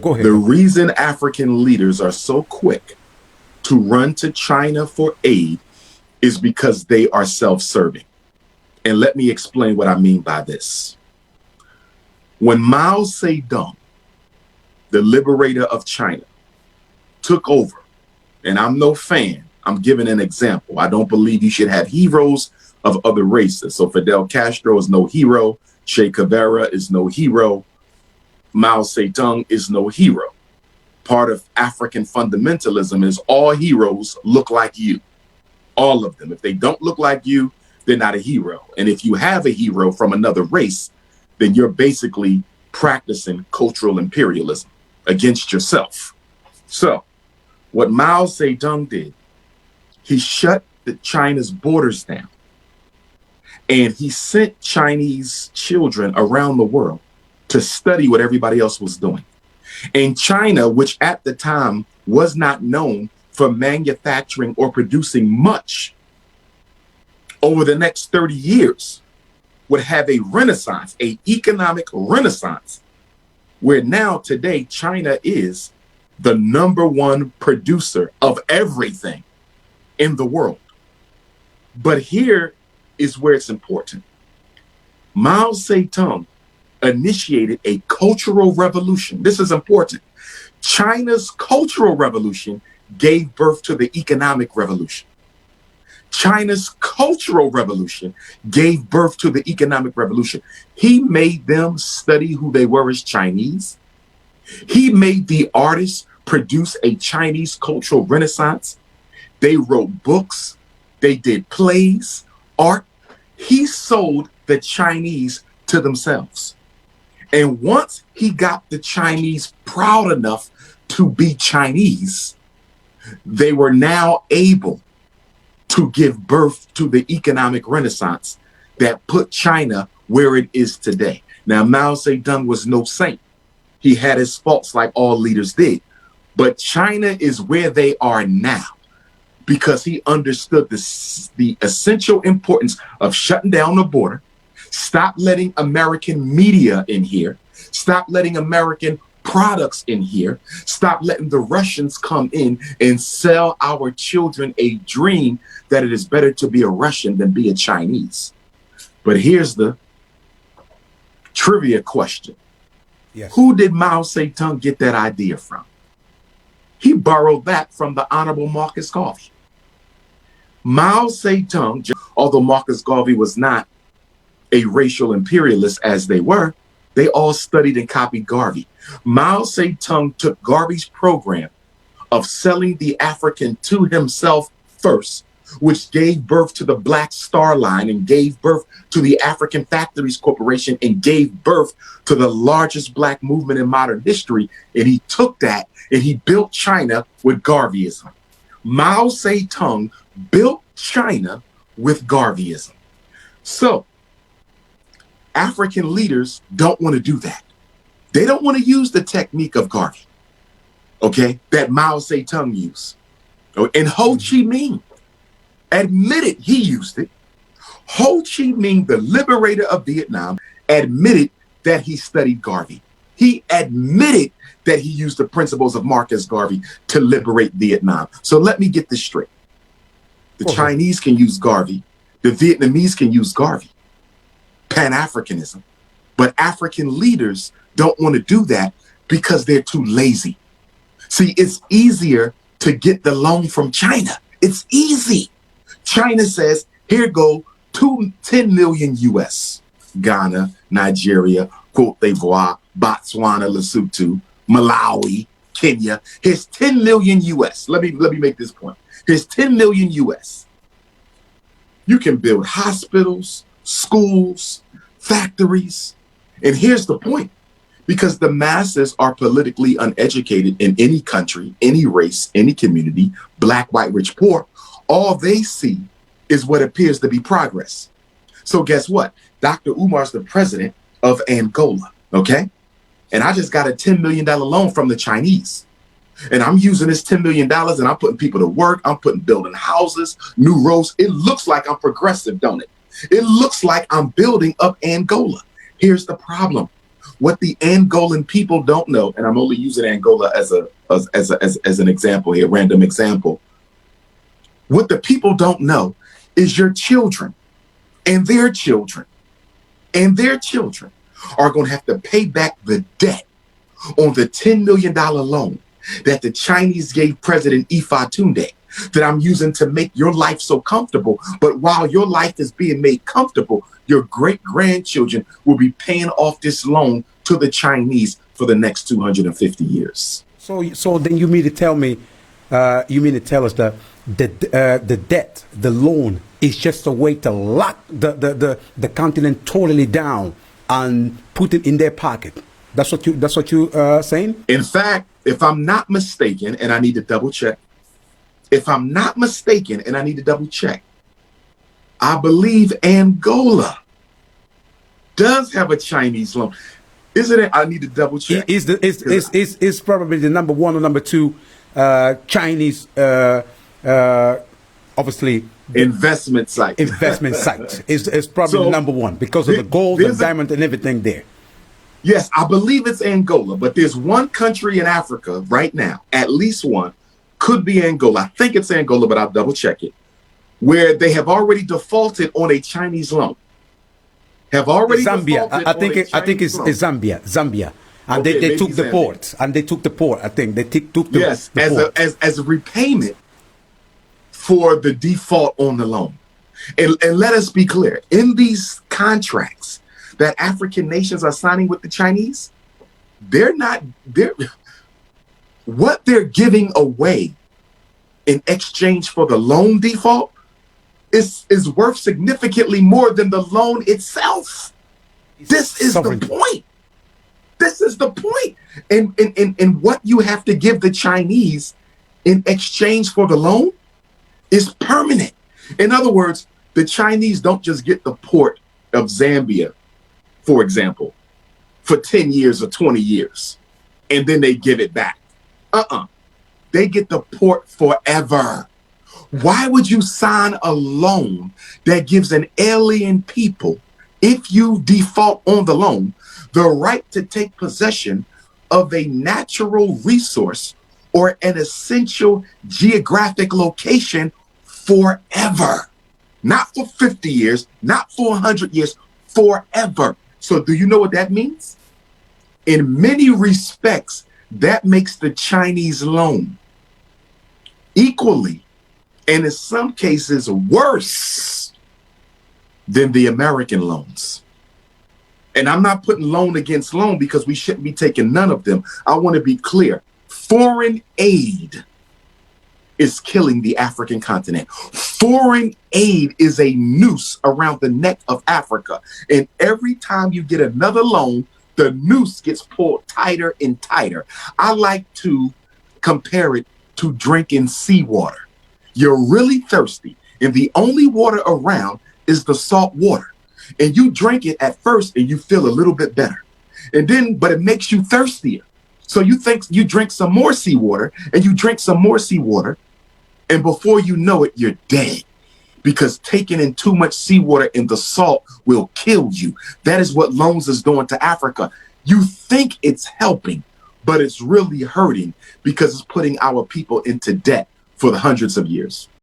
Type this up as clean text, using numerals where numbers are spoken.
Go ahead. The reason African leaders are so quick to run to China for aid is because they are self-serving. And let me explain what I mean by this. When Mao Zedong, the liberator of China, took over, and I'm no fan, I'm giving an example. I don't believe you should have heroes of other races. So Fidel Castro is no hero. Che Guevara is no hero. Mao Zedong is no hero. Part of African fundamentalism is all heroes look like you. All of them. If they don't look like you, they're not a hero. And if you have a hero from another race, then you're basically practicing cultural imperialism against yourself. So what Mao Zedong did, he shut China's borders down. And he sent Chinese children around the world to study what everybody else was doing. And China, which at the time was not known for manufacturing or producing much, over the next 30 years would have a renaissance, an economic renaissance, where now today China is the #1 producer of everything in the world. But here is where it's important. Mao Zedong initiated a cultural revolution. This is important. China's cultural revolution gave birth to the economic revolution. China's cultural revolution gave birth to the economic revolution. He made them study who they were as Chinese. He made the artists produce a Chinese cultural renaissance. They wrote books. They did plays, art. He sold the Chinese to themselves. And once he got the Chinese proud enough to be Chinese, they were now able to give birth to the economic renaissance that put China where it is today. Now, Mao Zedong was no saint. He had his faults like all leaders did. But China is where they are now because he understood the essential importance of shutting down the border, stop letting American media in here, stop letting American products in here, stop letting the Russians come in and sell our children a dream that it is better to be a Russian than be a Chinese. But here's the trivia question. Yes. Who did Mao Zedong get that idea from? He borrowed that from the Honorable Marcus Garvey. Mao Zedong, although Marcus Garvey was not a racial imperialist as they were, they all studied and copied Garvey. Mao Zedong took Garvey's program of selling the African to himself first, which gave birth to the Black Star Line and gave birth to the African Factories Corporation and gave birth to the largest Black movement in modern history. And he took that and he built China with Garveyism. Mao Zedong built China with Garveyism. So African leaders don't want to do that. They don't want to use the technique of Garvey, okay, that Mao Zedong used. And Ho Chi Minh admitted he used it. Ho Chi Minh, the liberator of Vietnam, admitted that he studied Garvey. He admitted that he used the principles of Marcus Garvey to liberate Vietnam. So let me get this straight. The Chinese can use Garvey. The Vietnamese can use Garvey. Pan-Africanism. But African leaders don't want to do that because they're too lazy. See, it's easier to get the loan from China. It's easy. China says, here go 10 million US. Ghana, Nigeria, Cote d'Ivoire, Botswana, Lesotho, Malawi, Kenya. Here's 10 million US. Let me make this point. Here's 10 million US. You can build hospitals, schools, factories. And here's the point. Because the masses are politically uneducated in any country, any race, any community, Black, white, rich, poor, all they see is what appears to be progress. So guess what? Dr. Umar's the president of Angola, okay? And I just got a $10 million loan from the Chinese. And I'm using this $10 million and I'm putting people to work. I'm building houses, new roads. It looks like I'm progressive, don't it? It looks like I'm building up Angola. Here's the problem. What the Angolan people don't know, and I'm only using Angola as an example here, random example. What the people don't know is your children and their children and their children are going to have to pay back the debt on the $10 million loan that the Chinese gave President Ifatunde, that I'm using to make your life so comfortable. But while your life is being made comfortable, your great-grandchildren will be paying off this loan to the Chinese for the next 250 years. So then you mean to tell me, you mean to tell us that the debt, the loan, is just a way to lock the continent totally down and put it in their pocket? That's what you saying? In fact, if I'm not mistaken, and I need to double check, if I'm not mistaken, and I need to double check, I believe Angola does have a Chinese loan. Isn't it? I need to double check. Is probably the number one or number two Chinese, obviously, investment site. Investment site is probably the number one because of the gold and diamond and everything there. Yes, I believe it's Angola, but there's one country in Africa right now, at least one, could be Angola. I think it's Angola, but I'll double check it, where they have already defaulted on a Chinese loan. Zambia. I think it's Zambia. And okay, they took the port. And they took the port, I think. They took the yes, the port. as a repayment for the default on the loan. And let us be clear, in these contracts that African nations are signing with the Chinese, what they're giving away in exchange for the loan default is worth significantly more than the loan itself. This is the point. This is the point. And what you have to give the Chinese in exchange for the loan is permanent. In other words, the Chinese don't just get the port of Zambia, for example, for 10 years or 20 years, and then they give it back. They get the port forever. Why would you sign a loan that gives an alien people, if you default on the loan, the right to take possession of a natural resource or an essential geographic location forever? Not for 50 years, not for 100 years, forever. So do you know what that means? In many respects, that makes the Chinese loan equally, and in some cases worse, than the American loans. And I'm not putting loan against loan because we shouldn't be taking none of them. I want to be clear. Foreign aid is killing the African continent. Foreign aid is a noose around the neck of Africa. And every time you get another loan, the noose gets pulled tighter and tighter. I like to compare it to drinking seawater. You're really thirsty, and the only water around is the salt water. And you drink it at first and you feel a little bit better. And then, but it makes you thirstier. So you think you drink some more seawater, and you drink some more seawater, and before you know it, you're dead. Because taking in too much seawater and the salt will kill you. That is what loans is doing to Africa. You think it's helping, but it's really hurting because it's putting our people into debt for the hundreds of years.